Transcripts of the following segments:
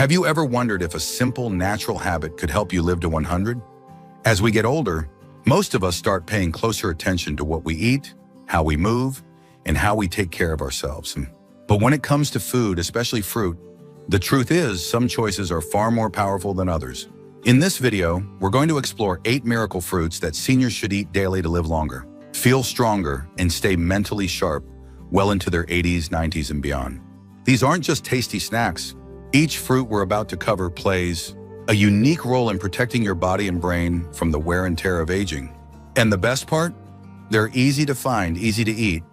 Have you ever wondered if a simple, natural habit could help you live to 100? As we get older, most of us start paying closer attention to what we eat, how we move, and how we take care of ourselves. But when it comes to food, especially fruit, the truth is some choices are far more powerful than others. In this video, we're going to explore 8 miracle fruits that seniors should eat daily to live longer, feel stronger, and stay mentally sharp well into their 80s, 90s, and beyond. These aren't just tasty snacks. Each fruit we're about to cover plays a unique role in protecting your body and brain from the wear and tear of aging. And the best part? They're easy to find, easy to eat,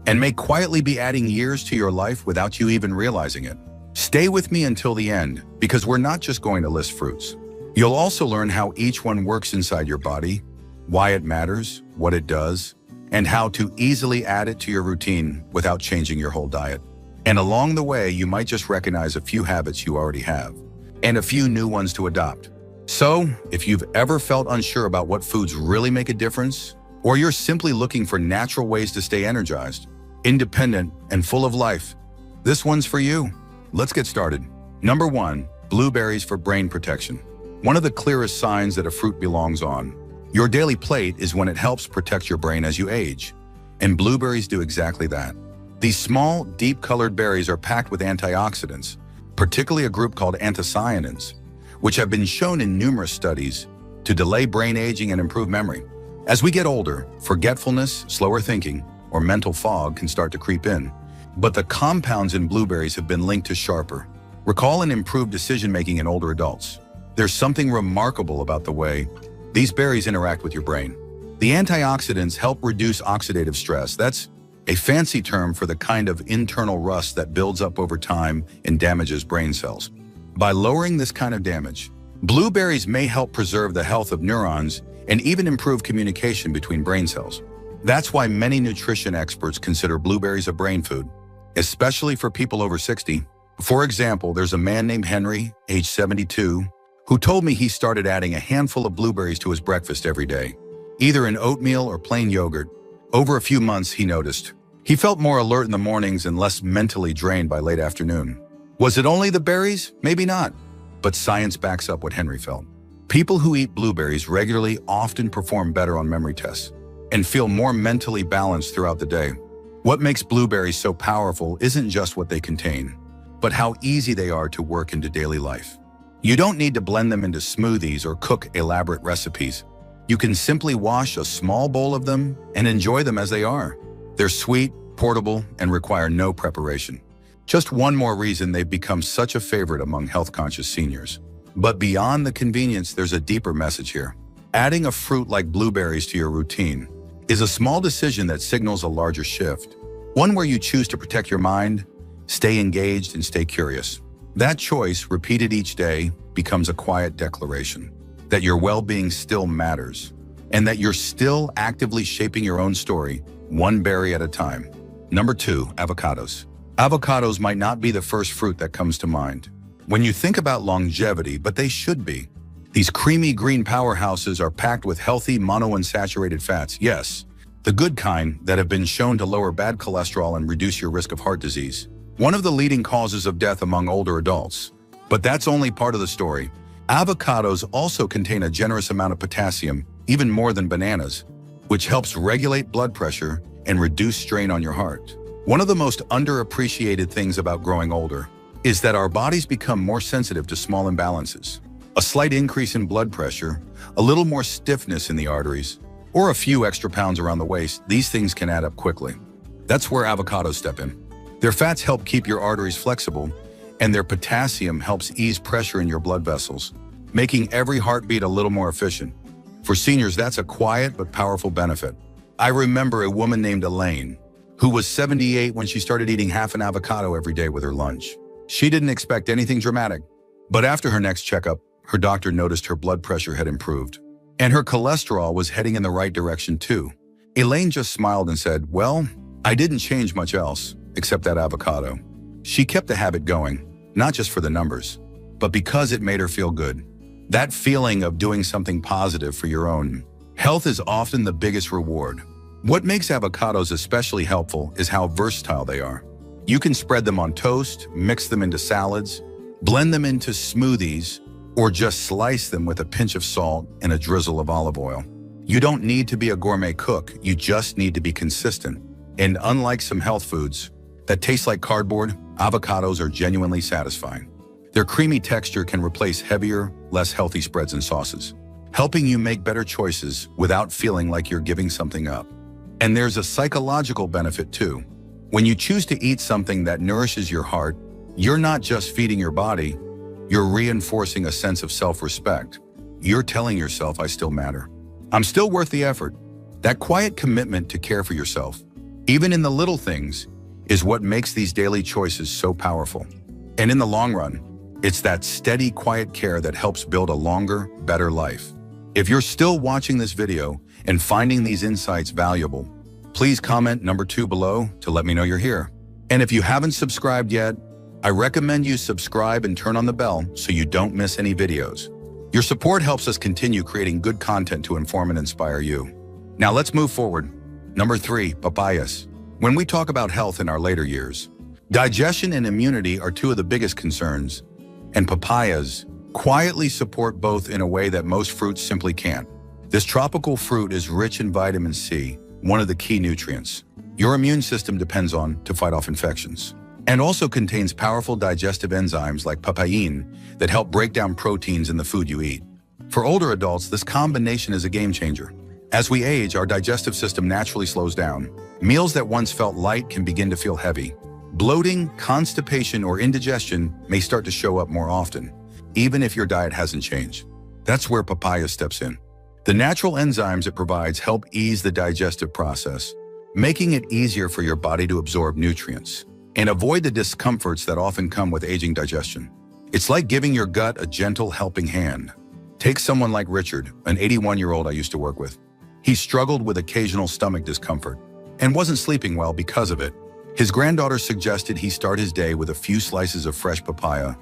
and may quietly be adding years to your life without you even realizing it. Stay with me until the end, because we're not just going to list fruits. You'll also learn how each one works inside your body, why it matters, what it does, and how to easily add it to your routine without changing your whole diet. And along the way, you might just recognize a few habits you already have, and a few new ones to adopt. So, if you've ever felt unsure about what foods really make a difference, or you're simply looking for natural ways to stay energized, independent, and full of life, this one's for you. Let's get started. Number 1, blueberries for brain protection. One of the clearest signs that a fruit belongs on your daily plate is when it helps protect your brain as you age. And blueberries do exactly that. These small, deep-colored berries are packed with antioxidants, particularly a group called anthocyanins, which have been shown in numerous studies to delay brain aging and improve memory. As we get older, forgetfulness, slower thinking, or mental fog can start to creep in. But the compounds in blueberries have been linked to sharper, recall and improved decision-making in older adults. There's something remarkable about the way these berries interact with your brain. The antioxidants help reduce oxidative stress. That's a fancy term for the kind of internal rust that builds up over time and damages brain cells. By lowering this kind of damage, blueberries may help preserve the health of neurons and even improve communication between brain cells. That's why many nutrition experts consider blueberries a brain food, especially for people over 60. For example, there's a man named Henry, age 72, who told me he started adding a handful of blueberries to his breakfast every day, either in oatmeal or plain yogurt. Over a few months, he noticed he felt more alert in the mornings and less mentally drained by late afternoon. Was it only the berries? Maybe not. But science backs up what Henry felt. People who eat blueberries regularly often perform better on memory tests and feel more mentally balanced throughout the day. What makes blueberries so powerful isn't just what they contain, but how easy they are to work into daily life. You don't need to blend them into smoothies or cook elaborate recipes. You can simply wash a small bowl of them and enjoy them as they are. They're sweet, portable, and require no preparation. Just one more reason they've become such a favorite among health-conscious seniors. But beyond the convenience, there's a deeper message here. Adding a fruit like blueberries to your routine is a small decision that signals a larger shift, one where you choose to protect your mind, stay engaged, and stay curious. That choice, repeated each day, becomes a quiet declaration that your well-being still matters and that you're still actively shaping your own story, one berry at a time. Number 2, avocados. Avocados might not be the first fruit that comes to mind when you think about longevity, but they should be. These creamy green powerhouses are packed with healthy monounsaturated fats, yes, the good kind that have been shown to lower bad cholesterol and reduce your risk of heart disease, one of the leading causes of death among older adults. But that's only part of the story. Avocados also contain a generous amount of potassium, even more than bananas, which helps regulate blood pressure and reduce strain on your heart. One of the most underappreciated things about growing older is that our bodies become more sensitive to small imbalances. A slight increase in blood pressure, a little more stiffness in the arteries, or a few extra pounds around the waist, these things can add up quickly. That's where avocados step in. Their fats help keep your arteries flexible, and their potassium helps ease pressure in your blood vessels, making every heartbeat a little more efficient. For seniors, that's a quiet but powerful benefit. I remember a woman named Elaine, who was 78 when she started eating half an avocado every day with her lunch. She didn't expect anything dramatic, but after her next checkup, her doctor noticed her blood pressure had improved, and her cholesterol was heading in the right direction too. Elaine just smiled and said, "Well, I didn't change much else, except that avocado." She kept the habit going, not just for the numbers, but because it made her feel good. That feeling of doing something positive for your own health is often the biggest reward. What makes avocados especially helpful is how versatile they are. You can spread them on toast, mix them into salads, Blend them into smoothies or just slice them with a pinch of salt and a drizzle of olive oil. You don't need to be a gourmet cook, you just need to be consistent. And unlike some health foods that taste like cardboard, avocados are genuinely satisfying. Their creamy texture can replace heavier, less healthy spreads and sauces, helping you make better choices without feeling like you're giving something up. And there's a psychological benefit too. When you choose to eat something that nourishes your heart, you're not just feeding your body, you're reinforcing a sense of self-respect. You're telling yourself, I still matter. I'm still worth the effort. That quiet commitment to care for yourself, even in the little things, is what makes these daily choices so powerful. And in the long run, it's that steady, quiet care that helps build a longer, better life. If you're still watching this video and finding these insights valuable, please comment number 2 below to let me know you're here. And if you haven't subscribed yet, I recommend you subscribe and turn on the bell so you don't miss any videos. Your support helps us continue creating good content to inform and inspire you. Now let's move forward. Number 3, papayas. When we talk about health in our later years, digestion and immunity are 2 of the biggest concerns, and papayas quietly support both in a way that most fruits simply can't. This tropical fruit is rich in vitamin C, one of the key nutrients your immune system depends on to fight off infections, and also contains powerful digestive enzymes like papain that help break down proteins in the food you eat. For older adults, this combination is a game changer. As we age, our digestive system naturally slows down. Meals that once felt light can begin to feel heavy. Bloating, constipation, or indigestion may start to show up more often, even if your diet hasn't changed. That's where papaya steps in. The natural enzymes it provides help ease the digestive process, making it easier for your body to absorb nutrients and avoid the discomforts that often come with aging digestion. It's like giving your gut a gentle helping hand. Take someone like Richard, an 81-year-old I used to work with. He struggled with occasional stomach discomfort and wasn't sleeping well because of it. His granddaughter suggested he start his day with a few slices of fresh papaya,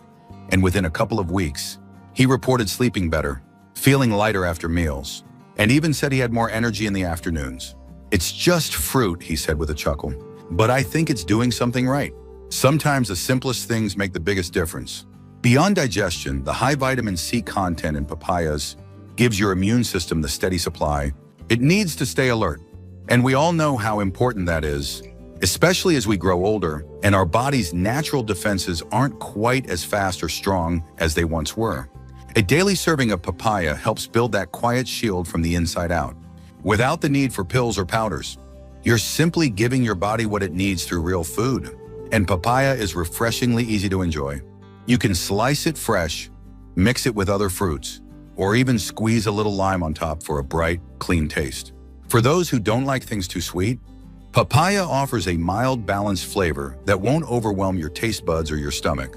and within a couple of weeks, he reported sleeping better, feeling lighter after meals, and even said he had more energy in the afternoons. It's just fruit, he said with a chuckle, but I think it's doing something right. Sometimes the simplest things make the biggest difference. Beyond digestion, the high vitamin C content in papayas gives your immune system the steady supply it needs to stay alert. And we all know how important that is, especially as we grow older and our body's natural defenses aren't quite as fast or strong as they once were. A daily serving of papaya helps build that quiet shield from the inside out, without the need for pills or powders. You're simply giving your body what it needs through real food. And papaya is refreshingly easy to enjoy. You can slice it fresh, mix it with other fruits, or even squeeze a little lime on top for a bright, clean taste. For those who don't like things too sweet, papaya offers a mild, balanced flavor that won't overwhelm your taste buds or your stomach.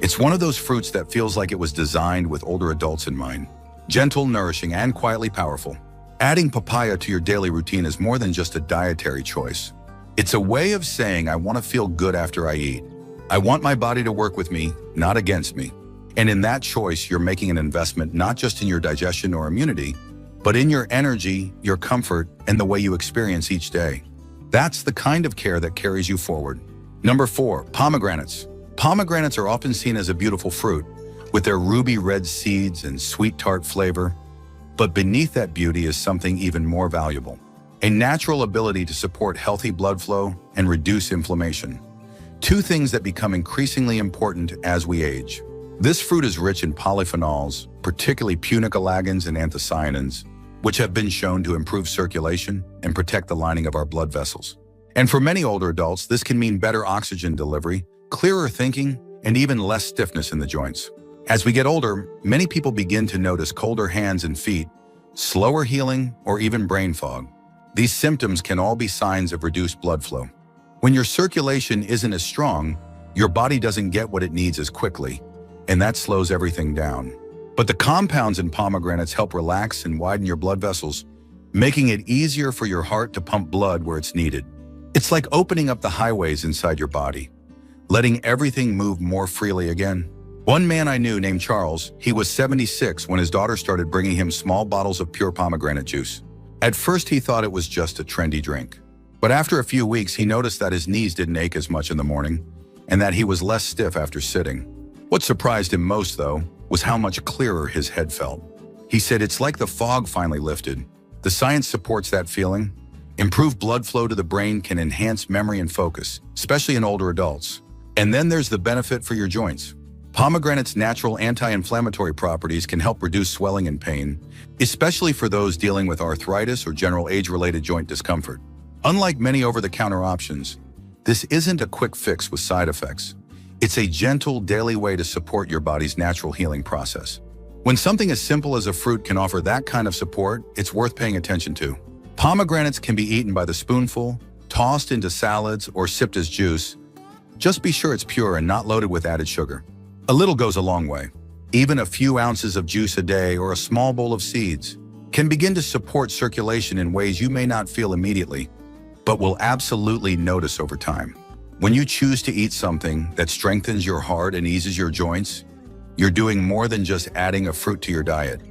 It's one of those fruits that feels like it was designed with older adults in mind. Gentle, nourishing, and quietly powerful. Adding papaya to your daily routine is more than just a dietary choice. It's a way of saying, I want to feel good after I eat. I want my body to work with me, not against me. And in that choice, you're making an investment not just in your digestion or immunity, but in your energy, your comfort, and the way you experience each day. That's the kind of care that carries you forward. Number 4, pomegranates. Pomegranates are often seen as a beautiful fruit, with their ruby red seeds and sweet tart flavor. But beneath that beauty is something even more valuable: a natural ability to support healthy blood flow and reduce inflammation. 2 things that become increasingly important as we age. This fruit is rich in polyphenols, particularly punicalagins and anthocyanins, which have been shown to improve circulation and protect the lining of our blood vessels. And for many older adults, this can mean better oxygen delivery, clearer thinking, and even less stiffness in the joints. As we get older, many people begin to notice colder hands and feet, slower healing, or even brain fog. These symptoms can all be signs of reduced blood flow. When your circulation isn't as strong, your body doesn't get what it needs as quickly, and that slows everything down. But the compounds in pomegranates help relax and widen your blood vessels, making it easier for your heart to pump blood where it's needed. It's like opening up the highways inside your body, letting everything move more freely again. One man I knew named Charles, he was 76 when his daughter started bringing him small bottles of pure pomegranate juice. At first, he thought it was just a trendy drink. But after a few weeks, he noticed that his knees didn't ache as much in the morning and that he was less stiff after sitting. What surprised him most, though, was how much clearer his head felt. He said it's like the fog finally lifted. The science supports that feeling. Improved blood flow to the brain can enhance memory and focus, especially in older adults. And then there's the benefit for your joints. Pomegranate's natural anti-inflammatory properties can help reduce swelling and pain, especially for those dealing with arthritis or general age-related joint discomfort. Unlike many over-the-counter options, this isn't a quick fix with side effects. It's a gentle, daily way to support your body's natural healing process. When something as simple as a fruit can offer that kind of support, it's worth paying attention to. Pomegranates can be eaten by the spoonful, tossed into salads, or sipped as juice. Just be sure it's pure and not loaded with added sugar. A little goes a long way. Even a few ounces of juice a day or a small bowl of seeds can begin to support circulation in ways you may not feel immediately, but will absolutely notice over time. When you choose to eat something that strengthens your heart and eases your joints, you're doing more than just adding a fruit to your diet.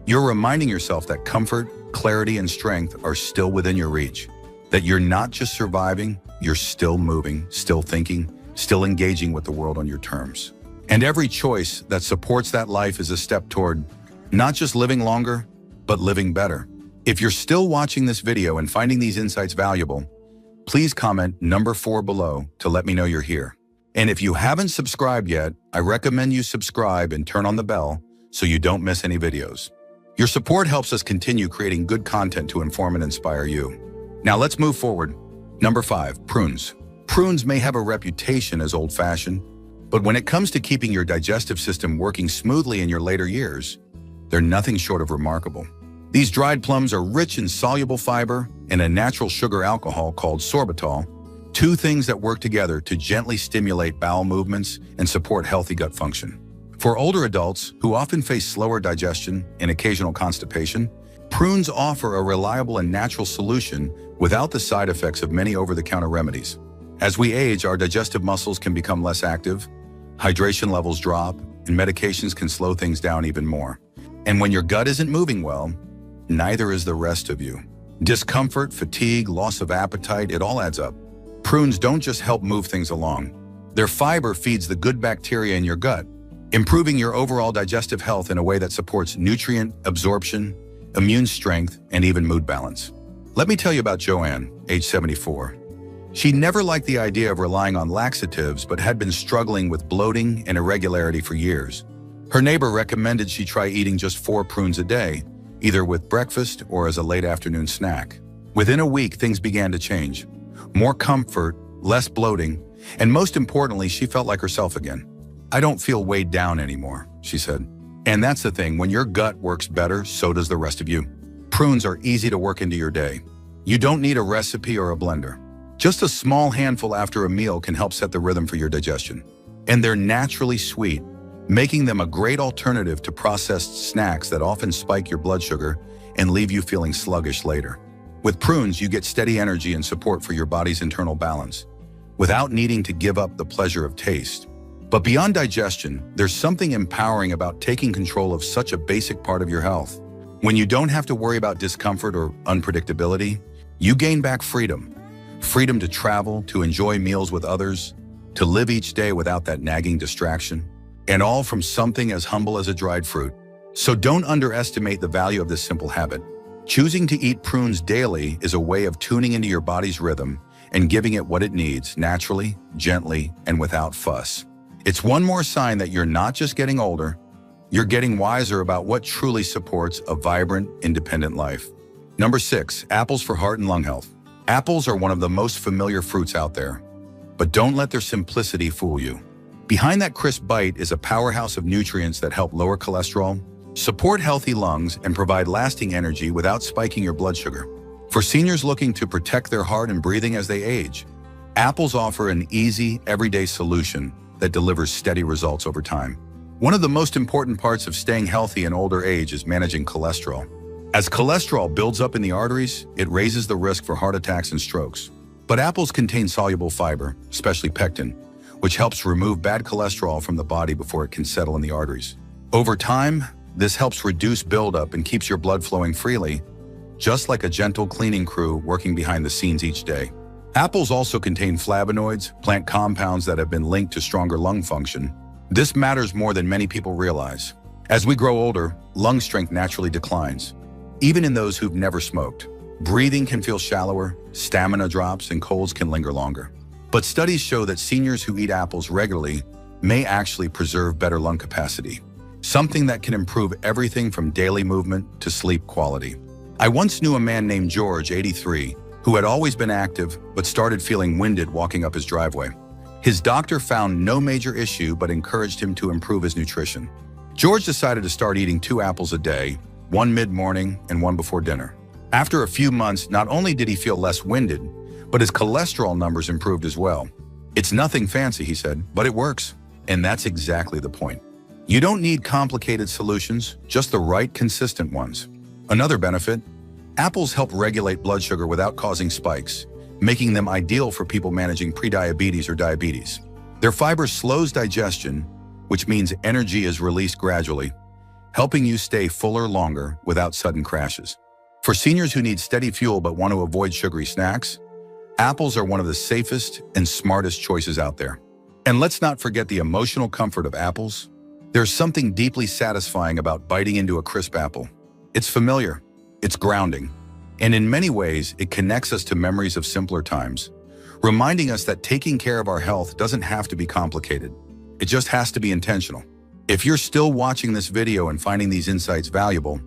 You're reminding yourself that comfort, clarity, and strength are still within your reach. That you're not just surviving, you're still moving, still thinking, still engaging with the world on your terms. And every choice that supports that life is a step toward not just living longer, but living better. If you're still watching this video and finding these insights valuable, please comment number 4 below to let me know you're here. And if you haven't subscribed yet, I recommend you subscribe and turn on the bell so you don't miss any videos. Your support helps us continue creating good content to inform and inspire you. Now let's move forward. Number 5, prunes. Prunes may have a reputation as old-fashioned, but when it comes to keeping your digestive system working smoothly in your later years, they're nothing short of remarkable. These dried plums are rich in soluble fiber and a natural sugar alcohol called sorbitol, two things that work together to gently stimulate bowel movements and support healthy gut function. For older adults who often face slower digestion and occasional constipation, prunes offer a reliable and natural solution without the side effects of many over-the-counter remedies. As we age, our digestive muscles can become less active, hydration levels drop, and medications can slow things down even more. And when your gut isn't moving well, neither is the rest of you. Discomfort, fatigue, loss of appetite, it all adds up. Prunes don't just help move things along. Their fiber feeds the good bacteria in your gut, improving your overall digestive health in a way that supports nutrient absorption, immune strength, and even mood balance. Let me tell you about Joanne, age 74. She never liked the idea of relying on laxatives, but had been struggling with bloating and irregularity for years. Her neighbor recommended she try eating just 4 prunes a day, either with breakfast or as a late afternoon snack. Within a week, things began to change. More comfort, less bloating, and most importantly, she felt like herself again. "I don't feel weighed down anymore," she said. And that's the thing, when your gut works better, so does the rest of you. Prunes are easy to work into your day. You don't need a recipe or a blender. Just a small handful after a meal can help set the rhythm for your digestion. And they're naturally sweet, making them a great alternative to processed snacks that often spike your blood sugar and leave you feeling sluggish later. With prunes, you get steady energy and support for your body's internal balance, without needing to give up the pleasure of taste. But beyond digestion, there's something empowering about taking control of such a basic part of your health. When you don't have to worry about discomfort or unpredictability, you gain back freedom. Freedom to travel, to enjoy meals with others, to live each day without that nagging distraction, and all from something as humble as a dried fruit. So don't underestimate the value of this simple habit. Choosing to eat prunes daily is a way of tuning into your body's rhythm and giving it what it needs, naturally, gently, and without fuss. It's one more sign that you're not just getting older, you're getting wiser about what truly supports a vibrant, independent life. Number 6, apples for heart and lung health. Apples are one of the most familiar fruits out there, but don't let their simplicity fool you. Behind that crisp bite is a powerhouse of nutrients that help lower cholesterol, support healthy lungs, and provide lasting energy without spiking your blood sugar. For seniors looking to protect their heart and breathing as they age, apples offer an easy, everyday solution that delivers steady results over time. One of the most important parts of staying healthy in older age is managing cholesterol. As cholesterol builds up in the arteries, it raises the risk for heart attacks and strokes. But apples contain soluble fiber, especially pectin, which helps remove bad cholesterol from the body before it can settle in the arteries. Over time, this helps reduce buildup and keeps your blood flowing freely, just like a gentle cleaning crew working behind the scenes each day. Apples also contain flavonoids, plant compounds that have been linked to stronger lung function, This matters more than many people realize. As we grow older, lung strength naturally declines, even in those who've never smoked. Breathing can feel shallower, stamina drops, and colds can linger longer. But studies show that seniors who eat apples regularly may actually preserve better lung capacity, something that can improve everything from daily movement to sleep quality. I once knew a man named George, 83, who had always been active but started feeling winded walking up his driveway. His doctor found no major issue but encouraged him to improve his nutrition. George decided to start eating 2 apples a day, one mid-morning and one before dinner. After a few months, not only did he feel less winded, but his cholesterol numbers improved as well. "It's nothing fancy," he said, "but it works." And that's exactly the point. You don't need complicated solutions, just the right, consistent ones. Another benefit: apples help regulate blood sugar without causing spikes, making them ideal for people managing prediabetes or diabetes. Their fiber slows digestion, which means energy is released gradually, helping you stay fuller longer without sudden crashes. For seniors who need steady fuel but want to avoid sugary snacks, apples are one of the safest and smartest choices out there. And let's not forget the emotional comfort of apples. There's something deeply satisfying about biting into a crisp apple. It's familiar, it's grounding, and in many ways, it connects us to memories of simpler times, reminding us that taking care of our health doesn't have to be complicated. It just has to be intentional. If you're still watching this video and finding these insights valuable,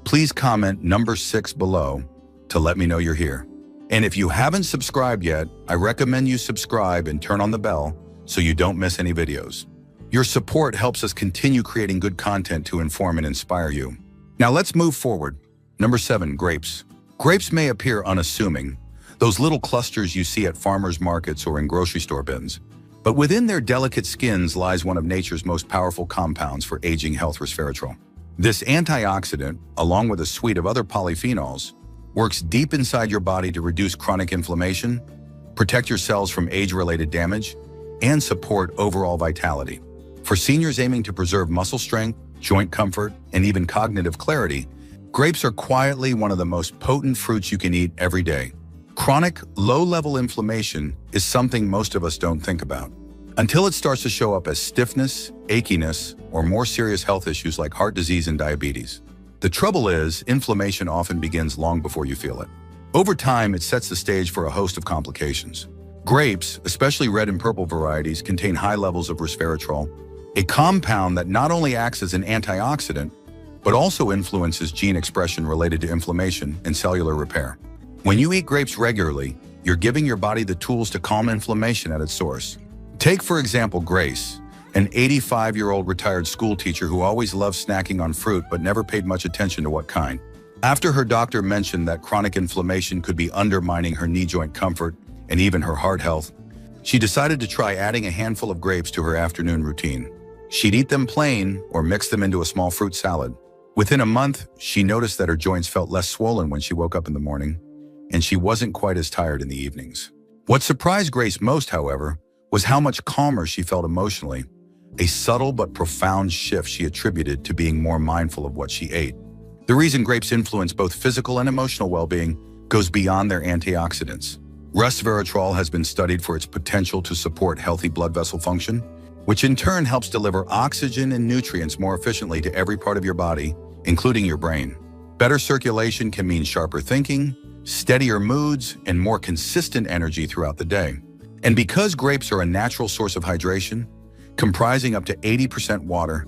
please comment number 6 below to let me know you're here. And if you haven't subscribed yet, I recommend you subscribe and turn on the bell so you don't miss any videos. Your support helps us continue creating good content to inform and inspire you. Now let's move forward. Number 7, grapes. Grapes may appear unassuming, those little clusters you see at farmers markets or in grocery store bins. But within their delicate skins lies one of nature's most powerful compounds for aging health, resveratrol. This antioxidant, along with a suite of other polyphenols, works deep inside your body to reduce chronic inflammation, protect your cells from age-related damage, and support overall vitality. For seniors aiming to preserve muscle strength, joint comfort, and even cognitive clarity, grapes are quietly one of the most potent fruits you can eat every day. Chronic, low-level inflammation is something most of us don't think about, until it starts to show up as stiffness, achiness, or more serious health issues like heart disease and diabetes. The trouble is, inflammation often begins long before you feel it. Over time, it sets the stage for a host of complications. Grapes, especially red and purple varieties, contain high levels of resveratrol, a compound that not only acts as an antioxidant, but also influences gene expression related to inflammation and cellular repair. When you eat grapes regularly, you're giving your body the tools to calm inflammation at its source. Take, for example, Grace, an 85-year-old retired school teacher who always loved snacking on fruit but never paid much attention to what kind. After her doctor mentioned that chronic inflammation could be undermining her knee joint comfort and even her heart health, she decided to try adding a handful of grapes to her afternoon routine. She'd eat them plain or mix them into a small fruit salad. Within a month, she noticed that her joints felt less swollen when she woke up in the morning, and she wasn't quite as tired in the evenings. What surprised Grace most, however, was how much calmer she felt emotionally, a subtle but profound shift she attributed to being more mindful of what she ate. The reason grapes influence both physical and emotional well-being goes beyond their antioxidants. Resveratrol has been studied for its potential to support healthy blood vessel function, which in turn helps deliver oxygen and nutrients more efficiently to every part of your body, including your brain. Better circulation can mean sharper thinking, steadier moods, and more consistent energy throughout the day. And because grapes are a natural source of hydration, comprising up to 80% water,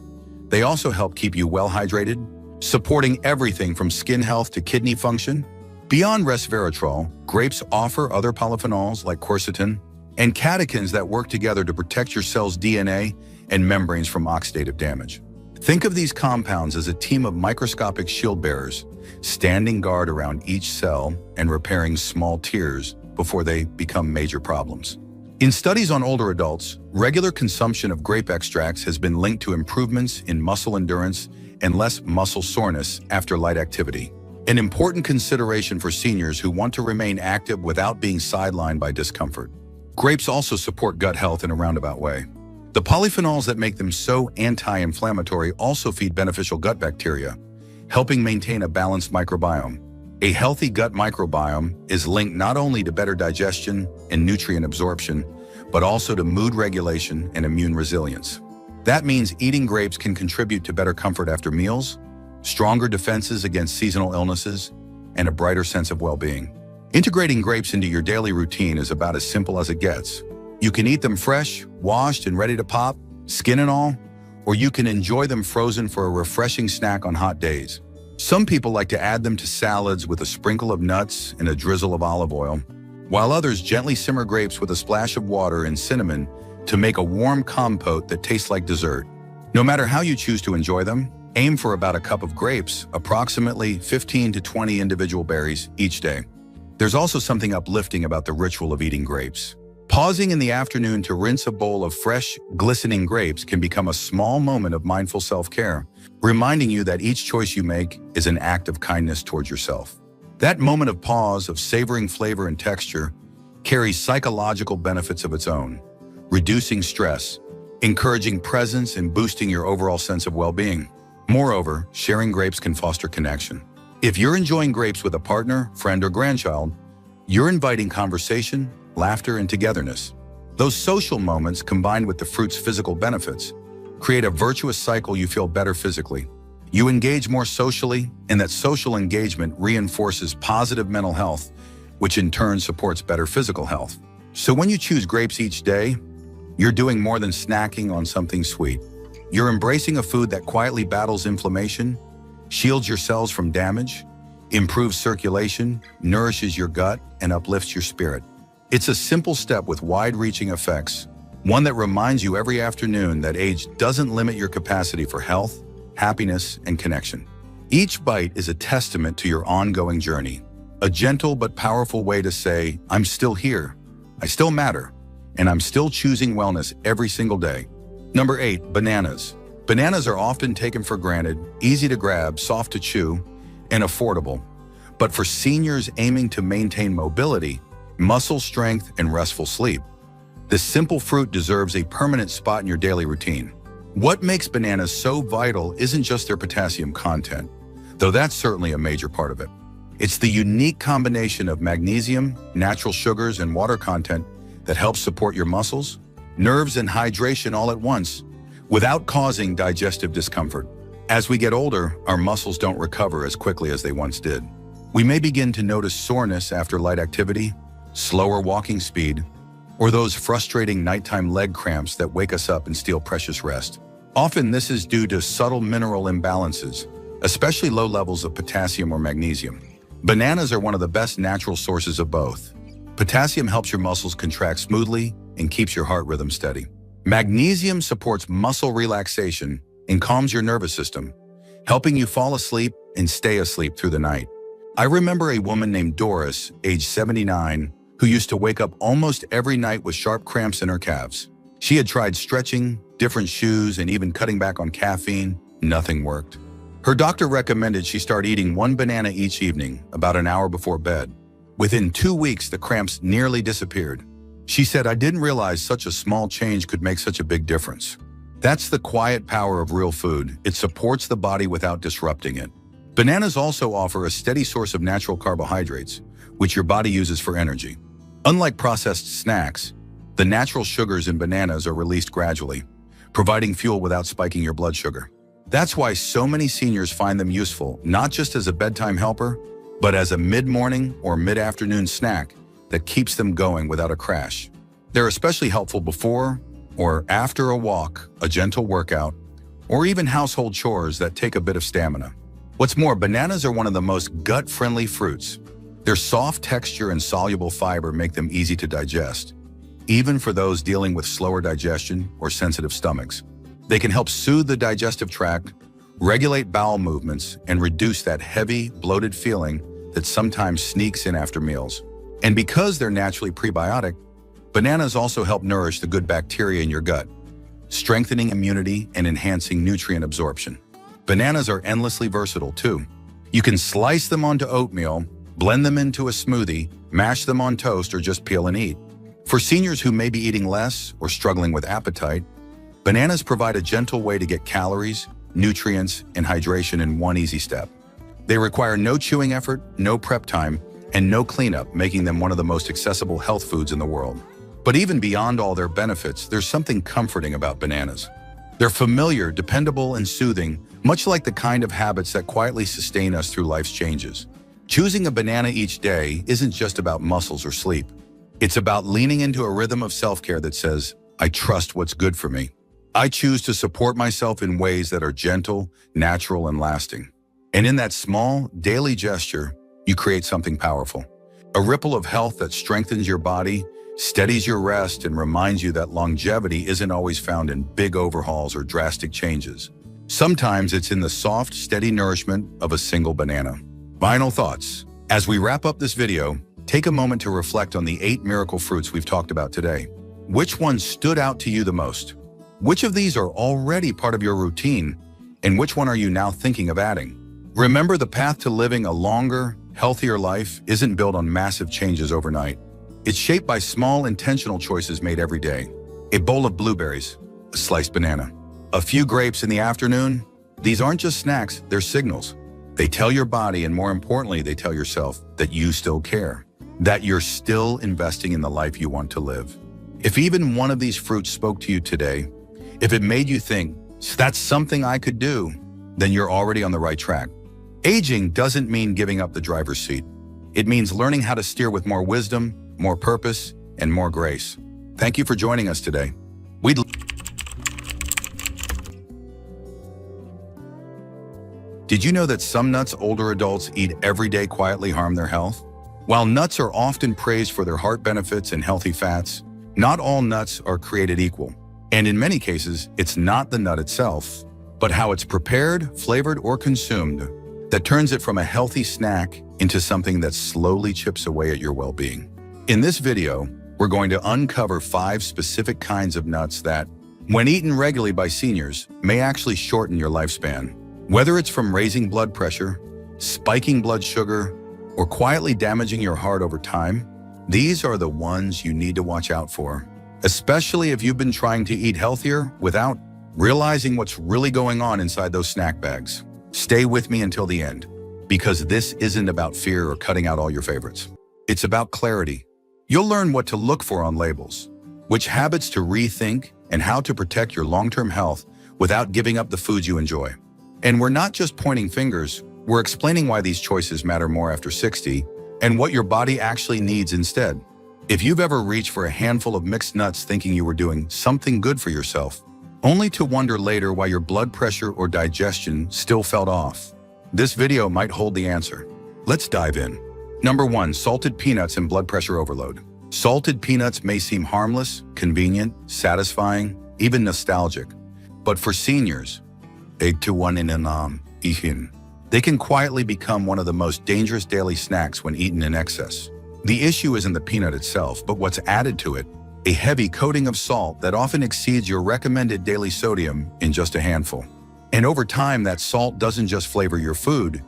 they also help keep you well hydrated, supporting everything from skin health to kidney function. Beyond resveratrol, grapes offer other polyphenols like quercetin and catechins that work together to protect your cell's DNA and membranes from oxidative damage. Think of these compounds as a team of microscopic shield bearers, standing guard around each cell and repairing small tears before they become major problems. In studies on older adults, regular consumption of grape extracts has been linked to improvements in muscle endurance and less muscle soreness after light activity, an important consideration for seniors who want to remain active without being sidelined by discomfort. Grapes also support gut health in a roundabout way. The polyphenols that make them so anti-inflammatory also feed beneficial gut bacteria, helping maintain a balanced microbiome. A healthy gut microbiome is linked not only to better digestion and nutrient absorption, but also to mood regulation and immune resilience. That means eating grapes can contribute to better comfort after meals, stronger defenses against seasonal illnesses, and a brighter sense of well-being. Integrating grapes into your daily routine is about as simple as it gets. You can eat them fresh, washed, and ready to pop, skin and all, or you can enjoy them frozen for a refreshing snack on hot days. Some people like to add them to salads with a sprinkle of nuts and a drizzle of olive oil, while others gently simmer grapes with a splash of water and cinnamon to make a warm compote that tastes like dessert. No matter how you choose to enjoy them, aim for about a cup of grapes, approximately 15 to 20 individual berries each day. There's also something uplifting about the ritual of eating grapes. Pausing in the afternoon to rinse a bowl of fresh, glistening grapes can become a small moment of mindful self-care, reminding you that each choice you make is an act of kindness towards yourself. That moment of pause, of savoring flavor and texture, carries psychological benefits of its own, reducing stress, encouraging presence, and boosting your overall sense of well-being. Moreover, sharing grapes can foster connection. If you're enjoying grapes with a partner, friend, or grandchild, you're inviting conversation, laughter, and togetherness. Those social moments, combined with the fruit's physical benefits, create a virtuous cycle. You feel better physically. You engage more socially, and that social engagement reinforces positive mental health, which in turn supports better physical health. So when you choose grapes each day, you're doing more than snacking on something sweet. You're embracing a food that quietly battles inflammation, shields your cells from damage, improves circulation, nourishes your gut, and uplifts your spirit. It's a simple step with wide-reaching effects, one that reminds you every afternoon that age doesn't limit your capacity for health, happiness, and connection. Each bite is a testament to your ongoing journey, a gentle but powerful way to say, I'm still here, I still matter, and I'm still choosing wellness every single day. Number 8, bananas. Bananas are often taken for granted, easy to grab, soft to chew, and affordable. But for seniors aiming to maintain mobility, muscle strength, and restful sleep, this simple fruit deserves a permanent spot in your daily routine. What makes bananas so vital isn't just their potassium content, though that's certainly a major part of it. It's the unique combination of magnesium, natural sugars, and water content that helps support your muscles, nerves, and hydration all at once, without causing digestive discomfort. As we get older, our muscles don't recover as quickly as they once did. We may begin to notice soreness after light activity, slower walking speed, or those frustrating nighttime leg cramps that wake us up and steal precious rest. Often this is due to subtle mineral imbalances, especially low levels of potassium or magnesium. Bananas are one of the best natural sources of both. Potassium helps your muscles contract smoothly and keeps your heart rhythm steady. Magnesium supports muscle relaxation and calms your nervous system, helping you fall asleep and stay asleep through the night. I remember a woman named Doris, age 79, who used to wake up almost every night with sharp cramps in her calves. She had tried stretching, different shoes, and even cutting back on caffeine. Nothing worked. Her doctor recommended she start eating one banana each evening, about an hour before bed. Within 2 weeks, the cramps nearly disappeared. She said, I didn't realize such a small change could make such a big difference. That's the quiet power of real food. It supports the body without disrupting it. Bananas also offer a steady source of natural carbohydrates, which your body uses for energy. Unlike processed snacks, the natural sugars in bananas are released gradually, providing fuel without spiking your blood sugar. That's why so many seniors find them useful, not just as a bedtime helper, but as a mid-morning or mid-afternoon snack that keeps them going without a crash. They're especially helpful before or after a walk, a gentle workout, or even household chores that take a bit of stamina. What's more, bananas are one of the most gut-friendly fruits. Their soft texture and soluble fiber make them easy to digest, even for those dealing with slower digestion or sensitive stomachs. They can help soothe the digestive tract, regulate bowel movements, and reduce that heavy, bloated feeling that sometimes sneaks in after meals. And because they're naturally prebiotic, bananas also help nourish the good bacteria in your gut, strengthening immunity and enhancing nutrient absorption. Bananas are endlessly versatile too. You can slice them onto oatmeal, blend them into a smoothie, mash them on toast, or just peel and eat. For seniors who may be eating less or struggling with appetite, bananas provide a gentle way to get calories, nutrients, and hydration in one easy step. They require no chewing effort, no prep time, and no cleanup, making them one of the most accessible health foods in the world. But even beyond all their benefits, there's something comforting about bananas. They're familiar, dependable, and soothing, much like the kind of habits that quietly sustain us through life's changes. Choosing a banana each day isn't just about muscles or sleep. It's about leaning into a rhythm of self-care that says, I trust what's good for me. I choose to support myself in ways that are gentle, natural, and lasting. And in that small, daily gesture, you create something powerful. A ripple of health that strengthens your body, steadies your rest, and reminds you that longevity isn't always found in big overhauls or drastic changes. Sometimes it's in the soft, steady nourishment of a single banana. Final thoughts. As we wrap up this video, take a moment to reflect on the 8 miracle fruits we've talked about today. Which one stood out to you the most? Which of these are already part of your routine, and which one are you now thinking of adding? Remember, the path to living a longer, healthier life isn't built on massive changes overnight. It's shaped by small, intentional choices made every day. A bowl of blueberries, a sliced banana, a few grapes in the afternoon. These aren't just snacks, they're signals. They tell your body, and more importantly, they tell yourself that you still care, that you're still investing in the life you want to live. If even one of these fruits spoke to you today, if it made you think, that's something I could do, then you're already on the right track. Aging doesn't mean giving up the driver's seat. It means learning how to steer with more wisdom, more purpose, and more grace. Thank you for joining us today. Did you know that some nuts older adults eat every day quietly harm their health? While nuts are often praised for their heart benefits and healthy fats, not all nuts are created equal. And in many cases, it's not the nut itself, but how it's prepared, flavored, or consumed that turns it from a healthy snack into something that slowly chips away at your well-being. In this video, we're going to uncover 5 specific kinds of nuts that, when eaten regularly by seniors, may actually shorten your lifespan. Whether it's from raising blood pressure, spiking blood sugar, or quietly damaging your heart over time, these are the ones you need to watch out for, especially if you've been trying to eat healthier without realizing what's really going on inside those snack bags. Stay with me until the end, because this isn't about fear or cutting out all your favorites. It's about clarity. You'll learn what to look for on labels, which habits to rethink, and how to protect your long-term health without giving up the foods you enjoy. And we're not just pointing fingers, we're explaining why these choices matter more after 60 and what your body actually needs instead. If you've ever reached for a handful of mixed nuts thinking you were doing something good for yourself, only to wonder later why your blood pressure or digestion still felt off, this video might hold the answer. Let's dive in. Number 1, salted peanuts and blood pressure overload. Salted peanuts may seem harmless, convenient, satisfying, even nostalgic. But for seniors, they can quietly become one of the most dangerous daily snacks when eaten in excess. The issue isn't the peanut itself, but what's added to it, a heavy coating of salt that often exceeds your recommended daily sodium in just a handful. And over time, that salt doesn't just flavor your food,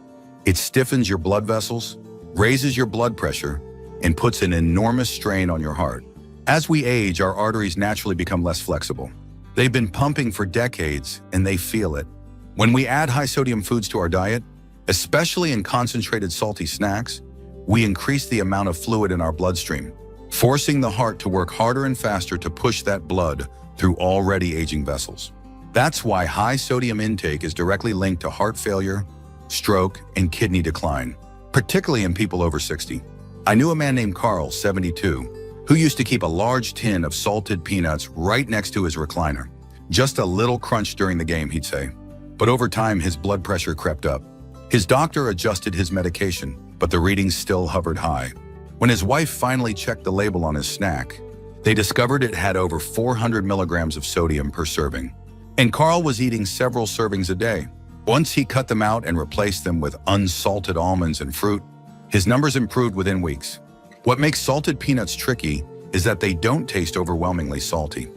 it stiffens your blood vessels, raises your blood pressure, and puts an enormous strain on your heart. As we age, our arteries naturally become less flexible. They've been pumping for decades, and they feel it. When we add high-sodium foods to our diet, especially in concentrated salty snacks, we increase the amount of fluid in our bloodstream, forcing the heart to work harder and faster to push that blood through already aging vessels. That's why high sodium intake is directly linked to heart failure, stroke, and kidney decline, particularly in people over 60. I knew a man named Carl, 72, who used to keep a large tin of salted peanuts right next to his recliner. Just a little crunch during the game, he'd say. But over time, his blood pressure crept up. His doctor adjusted his medication, but the readings still hovered high. When his wife finally checked the label on his snack, they discovered it had over 400 milligrams of sodium per serving. And Carl was eating several servings a day. Once he cut them out and replaced them with unsalted almonds and fruit, his numbers improved within weeks. What makes salted peanuts tricky is that they don't taste overwhelmingly salty.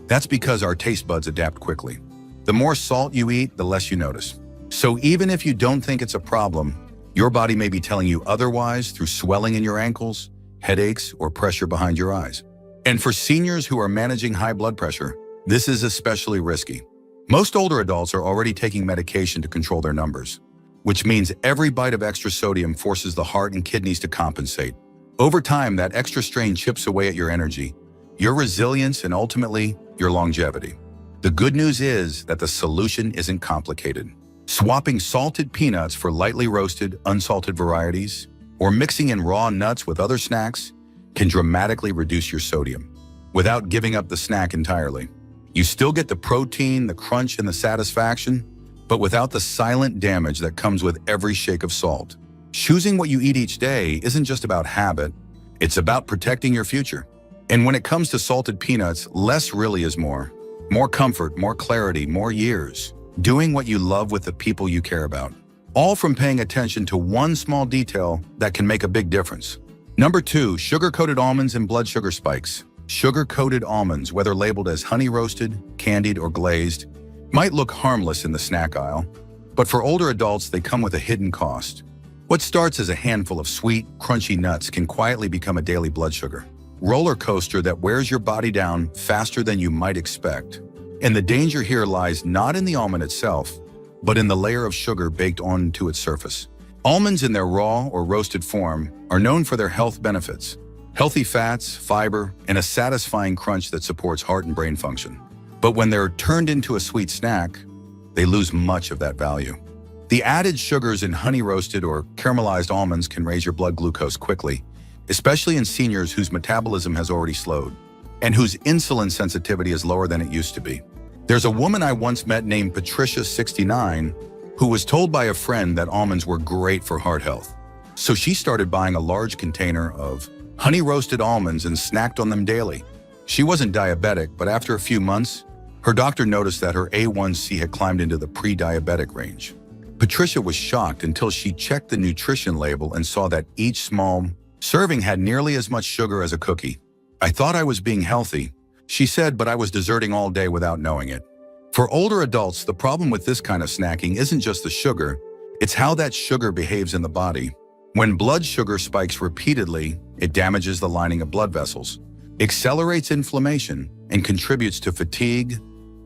That's because our taste buds adapt quickly. The more salt you eat, the less you notice. So even if you don't think it's a problem, your body may be telling you otherwise through swelling in your ankles, headaches, or pressure behind your eyes. And for seniors who are managing high blood pressure, this is especially risky. Most older adults are already taking medication to control their numbers, which means every bite of extra sodium forces the heart and kidneys to compensate. Over time, that extra strain chips away at your energy, your resilience, and ultimately, your longevity. The good news is that the solution isn't complicated. Swapping salted peanuts for lightly roasted, unsalted varieties, or mixing in raw nuts with other snacks can dramatically reduce your sodium without giving up the snack entirely. You still get the protein, the crunch, and the satisfaction, but without the silent damage that comes with every shake of salt. Choosing what you eat each day isn't just about habit, it's about protecting your future. And when it comes to salted peanuts, less really is more. More comfort, more clarity, more years. Doing what you love with the people you care about. All from paying attention to one small detail that can make a big difference. Number 2, sugar-coated almonds and blood sugar spikes. Sugar-coated almonds, whether labeled as honey roasted, candied, or glazed, might look harmless in the snack aisle, but for older adults, they come with a hidden cost. What starts as a handful of sweet, crunchy nuts can quietly become a daily blood sugar roller coaster that wears your body down faster than you might expect. And the danger here lies not in the almond itself, but in the layer of sugar baked onto its surface. Almonds in their raw or roasted form are known for their health benefits: healthy fats, fiber, and a satisfying crunch that supports heart and brain function. But when they're turned into a sweet snack, they lose much of that value. The added sugars in honey-roasted or caramelized almonds can raise your blood glucose quickly, especially in seniors whose metabolism has already slowed and whose insulin sensitivity is lower than it used to be. There's a woman I once met named Patricia, 69, who was told by a friend that almonds were great for heart health. So she started buying a large container of honey-roasted almonds and snacked on them daily. She wasn't diabetic, but after a few months, her doctor noticed that her A1C had climbed into the pre-diabetic range. Patricia was shocked until she checked the nutrition label and saw that each small serving had nearly as much sugar as a cookie. "I thought I was being healthy," she said, "but I was deserting all day without knowing it." For older adults, the problem with this kind of snacking isn't just the sugar, it's how that sugar behaves in the body. When blood sugar spikes repeatedly, it damages the lining of blood vessels, accelerates inflammation, and contributes to fatigue,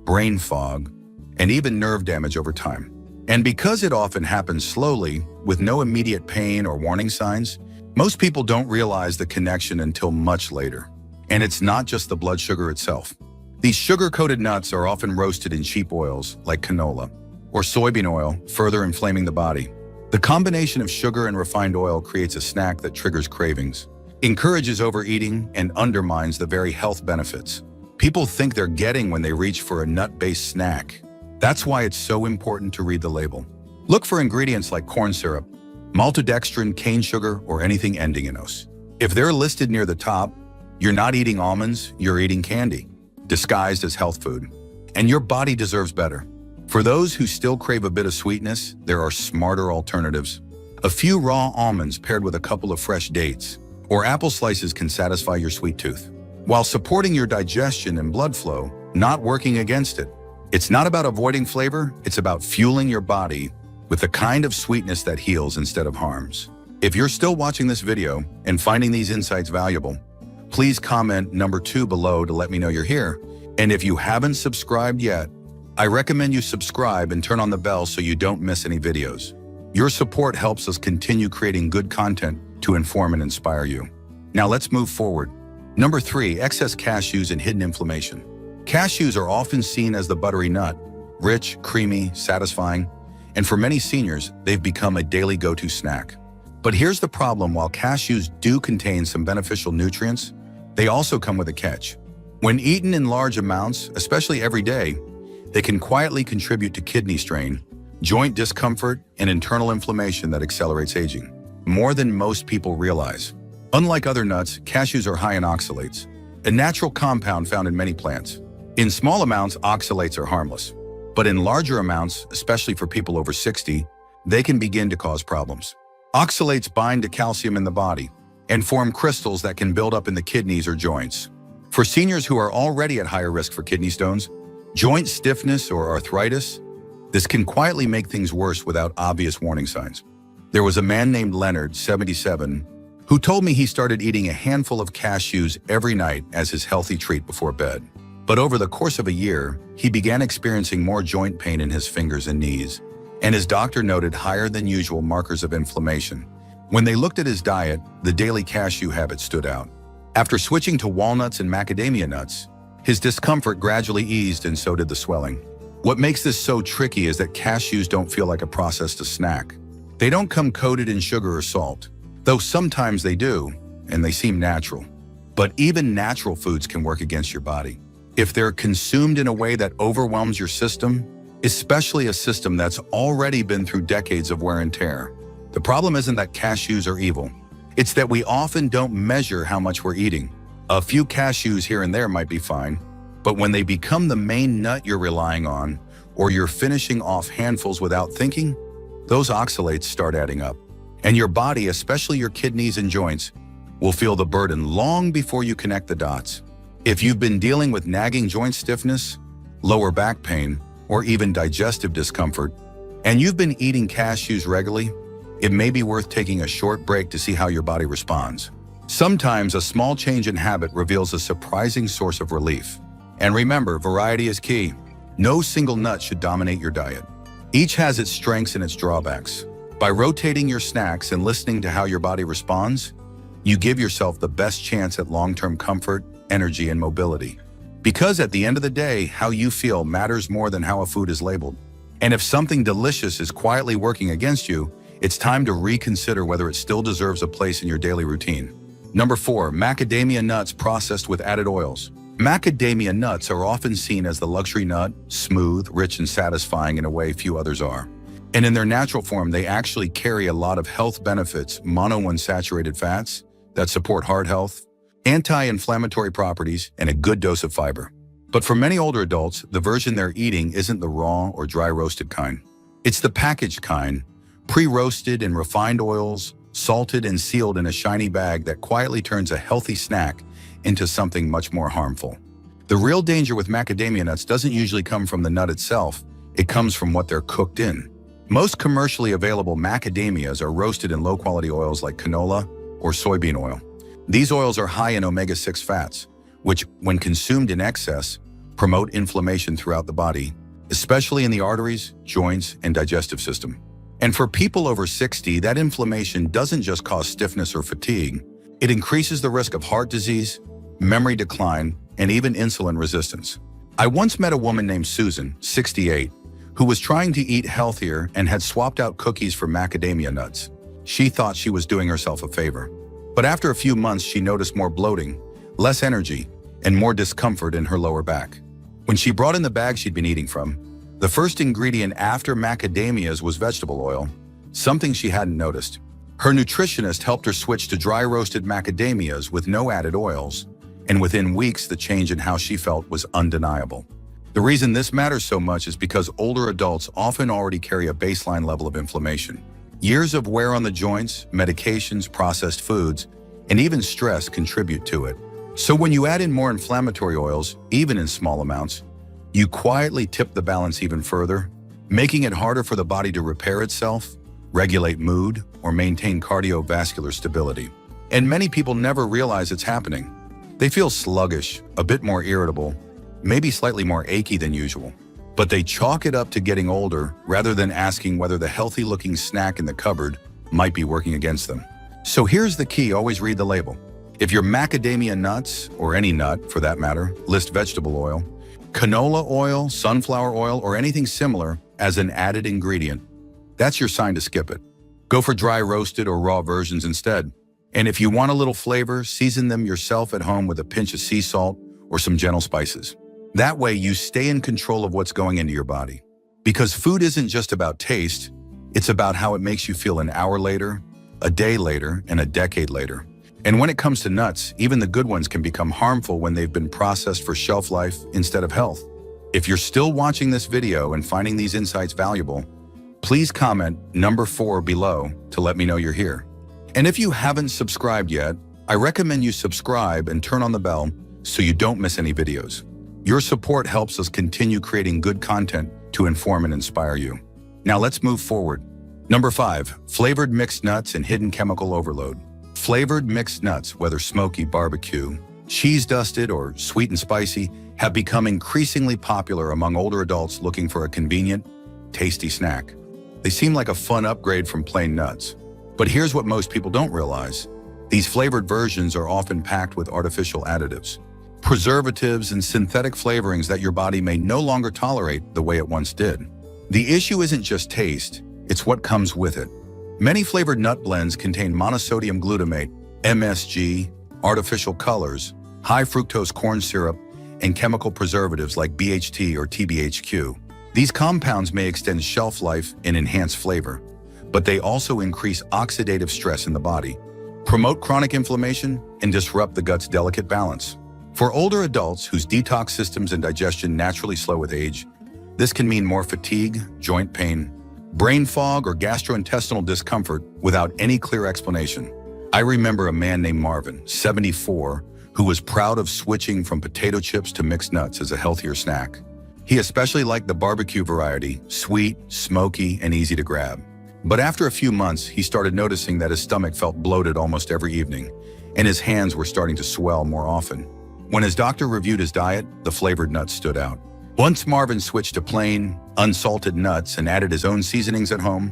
brain fog, and even nerve damage over time. And because it often happens slowly, with no immediate pain or warning signs, most people don't realize the connection until much later. And it's not just the blood sugar itself. These sugar-coated nuts are often roasted in cheap oils like canola or soybean oil, further inflaming the body. The combination of sugar and refined oil creates a snack that triggers cravings, encourages overeating, and undermines the very health benefits people think they're getting when they reach for a nut-based snack. That's why it's so important to read the label. Look for ingredients like corn syrup, maltodextrin, cane sugar, or anything ending in -ose. If they're listed near the top, you're not eating almonds, you're eating candy, disguised as health food. And your body deserves better. For those who still crave a bit of sweetness, there are smarter alternatives. A few raw almonds paired with a couple of fresh dates or apple slices can satisfy your sweet tooth, while supporting your digestion and blood flow, not working against it. It's not about avoiding flavor, it's about fueling your body with the kind of sweetness that heals instead of harms. If you're still watching this video and finding these insights valuable, please comment number 2 below to let me know you're here. And if you haven't subscribed yet, I recommend you subscribe and turn on the bell so you don't miss any videos. Your support helps us continue creating good content to inform and inspire you. Now let's move forward. Number 3, excess cashews and hidden inflammation. Cashews are often seen as the buttery nut, rich, creamy, satisfying, and for many seniors, they've become a daily go-to snack. But here's the problem: while cashews do contain some beneficial nutrients, they also come with a catch. When eaten in large amounts, especially every day, they can quietly contribute to kidney strain, joint discomfort, and internal inflammation that accelerates aging, more than most people realize. Unlike other nuts, cashews are high in oxalates, a natural compound found in many plants. In small amounts, oxalates are harmless, but in larger amounts, especially for people over 60, they can begin to cause problems. Oxalates bind to calcium in the body and form crystals that can build up in the kidneys or joints. For seniors who are already at higher risk for kidney stones, joint stiffness, or arthritis, this can quietly make things worse without obvious warning signs. There was a man named Leonard, 77, who told me he started eating a handful of cashews every night as his healthy treat before bed. But over the course of a year, he began experiencing more joint pain in his fingers and knees, and his doctor noted higher than usual markers of inflammation. When they looked at his diet, the daily cashew habit stood out. After switching to walnuts and macadamia nuts, His discomfort gradually eased and so did the swelling. What makes this so tricky is that cashews don't feel like a processed snack. They don't come coated in sugar or salt, though sometimes they do, and they seem natural. But even natural foods can work against your body. If they're consumed in a way that overwhelms your system, especially a system that's already been through decades of wear and tear. The problem isn't that cashews are evil. It's that we often don't measure how much we're eating. A few cashews here and there might be fine, but when they become the main nut you're relying on, or you're finishing off handfuls without thinking, those oxalates start adding up. And your body, especially your kidneys and joints, will feel the burden long before you connect the dots. If you've been dealing with nagging joint stiffness, lower back pain, or even digestive discomfort, and you've been eating cashews regularly, it may be worth taking a short break to see how your body responds. Sometimes a small change in habit reveals a surprising source of relief. And remember, variety is key. No single nut should dominate your diet. Each has its strengths and its drawbacks. By rotating your snacks and listening to how your body responds, you give yourself the best chance at long-term comfort, energy, and mobility. Because at the end of the day, how you feel matters more than how a food is labeled. And if something delicious is quietly working against you, it's time to reconsider whether it still deserves a place in your daily routine. Number 4, macadamia nuts processed with added oils. Macadamia nuts are often seen as the luxury nut, smooth, rich, and satisfying in a way few others are. And in their natural form, they actually carry a lot of health benefits, monounsaturated fats that support heart health, anti-inflammatory properties, and a good dose of fiber. But for many older adults, the version they're eating isn't the raw or dry roasted kind. It's the packaged kind, pre-roasted in refined oils, salted and sealed in a shiny bag that quietly turns a healthy snack into something much more harmful. The real danger with macadamia nuts doesn't usually come from the nut itself, it comes from what they're cooked in. Most commercially available macadamias are roasted in low-quality oils like canola or soybean oil. These oils are high in omega-6 fats, which, when consumed in excess, promote inflammation throughout the body, especially in the arteries, joints, and digestive system. And for people over 60, that inflammation doesn't just cause stiffness or fatigue, it increases the risk of heart disease, memory decline, and even insulin resistance. I once met a woman named Susan, 68, who was trying to eat healthier and had swapped out cookies for macadamia nuts. She thought she was doing herself a favor. But after a few months, she noticed more bloating, less energy, and more discomfort in her lower back. When she brought in the bag she'd been eating from, the first ingredient after macadamias was vegetable oil, something she hadn't noticed. Her nutritionist helped her switch to dry roasted macadamias with no added oils, and within weeks the change in how she felt was undeniable. The reason this matters so much is because older adults often already carry a baseline level of inflammation. Years of wear on the joints, medications, processed foods, and even stress contribute to it. So when you add in more inflammatory oils, even in small amounts, you quietly tip the balance even further, making it harder for the body to repair itself, regulate mood, or maintain cardiovascular stability. And many people never realize it's happening. They feel sluggish, a bit more irritable, maybe slightly more achy than usual. But they chalk it up to getting older rather than asking whether the healthy-looking snack in the cupboard might be working against them. So here's the key, always read the label. If your macadamia nuts, or any nut for that matter, list vegetable oil, canola oil, sunflower oil, or anything similar as an added ingredient, that's your sign to skip it. Go for dry roasted or raw versions instead. And if you want a little flavor, season them yourself at home with a pinch of sea salt or some gentle spices. That way you stay in control of what's going into your body. Because food isn't just about taste, it's about how it makes you feel an hour later, a day later, and a decade later. And when it comes to nuts, even the good ones can become harmful when they've been processed for shelf life instead of health. If you're still watching this video and finding these insights valuable, please comment number 4 below to let me know you're here. And if you haven't subscribed yet, I recommend you subscribe and turn on the bell so you don't miss any videos. Your support helps us continue creating good content to inform and inspire you. Now let's move forward. Number 5, flavored mixed nuts and hidden chemical overload. Flavored mixed nuts, whether smoky, barbecue, cheese-dusted, or sweet and spicy, have become increasingly popular among older adults looking for a convenient, tasty snack. They seem like a fun upgrade from plain nuts. But here's what most people don't realize. These flavored versions are often packed with artificial additives, preservatives, and synthetic flavorings that your body may no longer tolerate the way it once did. The issue isn't just taste, it's what comes with it. Many flavored nut blends contain monosodium glutamate, MSG, artificial colors, high fructose corn syrup, and chemical preservatives like BHT or TBHQ. These compounds may extend shelf life and enhance flavor, but they also increase oxidative stress in the body, promote chronic inflammation, and disrupt the gut's delicate balance. For older adults whose detox systems and digestion naturally slow with age, this can mean more fatigue, joint pain, brain fog, or gastrointestinal discomfort without any clear explanation. I remember a man named Marvin, 74, who was proud of switching from potato chips to mixed nuts as a healthier snack. He especially liked the barbecue variety, sweet, smoky, and easy to grab. But after a few months, he started noticing that his stomach felt bloated almost every evening, and his hands were starting to swell more often. When his doctor reviewed his diet, the flavored nuts stood out. Once Marvin switched to plain, unsalted nuts and added his own seasonings at home,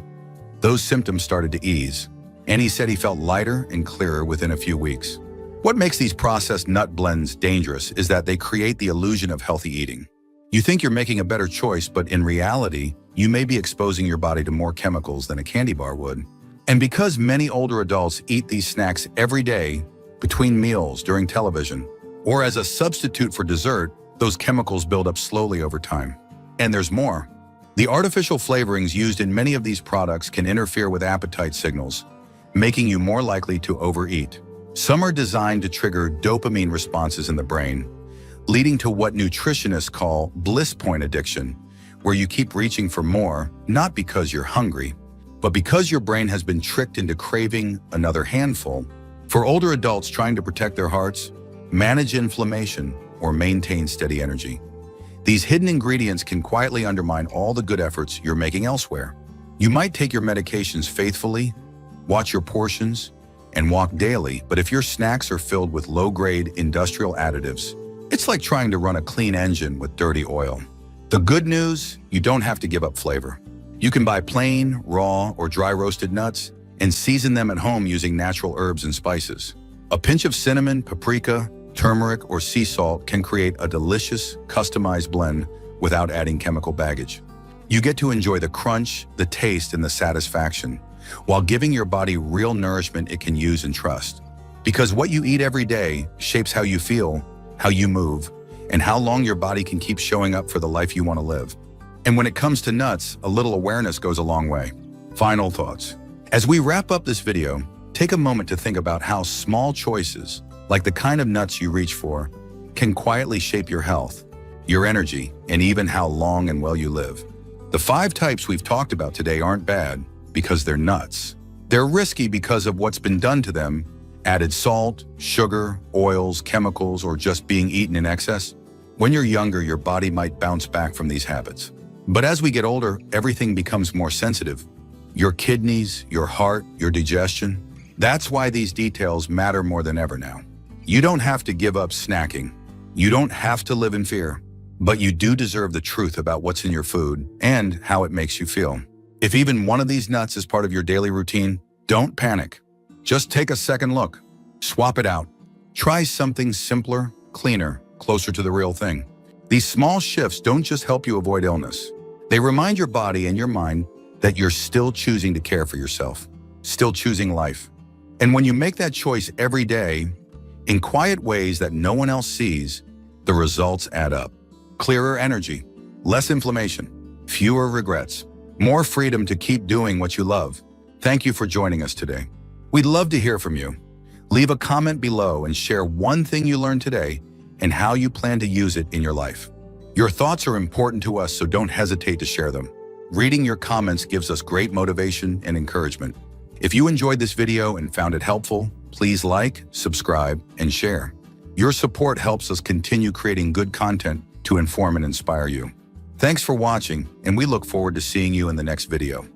those symptoms started to ease, and he said he felt lighter and clearer within a few weeks. What makes these processed nut blends dangerous is that they create the illusion of healthy eating. You think you're making a better choice, but in reality, you may be exposing your body to more chemicals than a candy bar would. And because many older adults eat these snacks every day, between meals, during television, or as a substitute for dessert, those chemicals build up slowly over time. And there's more. The artificial flavorings used in many of these products can interfere with appetite signals, making you more likely to overeat. Some are designed to trigger dopamine responses in the brain, leading to what nutritionists call bliss point addiction, where you keep reaching for more, not because you're hungry, but because your brain has been tricked into craving another handful. For older adults trying to protect their hearts, manage inflammation, or maintain steady energy, these hidden ingredients can quietly undermine all the good efforts you're making elsewhere. You might take your medications faithfully, watch your portions, and walk daily, but if your snacks are filled with low-grade industrial additives, it's like trying to run a clean engine with dirty oil. The good news, you don't have to give up flavor. You can buy plain, raw, or dry roasted nuts and season them at home using natural herbs and spices. A pinch of cinnamon, paprika, turmeric, or sea salt can create a delicious, customized blend without adding chemical baggage. You get to enjoy the crunch, the taste, and the satisfaction, while giving your body real nourishment it can use and trust. Because what you eat every day shapes how you feel, how you move, and how long your body can keep showing up for the life you want to live. And when it comes to nuts, a little awareness goes a long way. Final thoughts. As we wrap up this video, take a moment to think about how small choices, like the kind of nuts you reach for, can quietly shape your health, your energy, and even how long and well you live. The 5 types we've talked about today aren't bad because they're nuts. They're risky because of what's been done to them: added salt, sugar, oils, chemicals, or just being eaten in excess. When you're younger, your body might bounce back from these habits. But as we get older, everything becomes more sensitive. Your kidneys, your heart, your digestion. That's why these details matter more than ever now. You don't have to give up snacking. You don't have to live in fear. But you do deserve the truth about what's in your food and how it makes you feel. If even one of these nuts is part of your daily routine, don't panic. Just take a second look. Swap it out. Try something simpler, cleaner, closer to the real thing. These small shifts don't just help you avoid illness. They remind your body and your mind that you're still choosing to care for yourself, still choosing life. And when you make that choice every day, in quiet ways that no one else sees, the results add up. Clearer energy, less inflammation, fewer regrets, more freedom to keep doing what you love. Thank you for joining us today. We'd love to hear from you. Leave a comment below and share one thing you learned today and how you plan to use it in your life. Your thoughts are important to us, so don't hesitate to share them. Reading your comments gives us great motivation and encouragement. If you enjoyed this video and found it helpful, please like, subscribe, and share. Your support helps us continue creating good content to inform and inspire you. Thanks for watching, and we look forward to seeing you in the next video.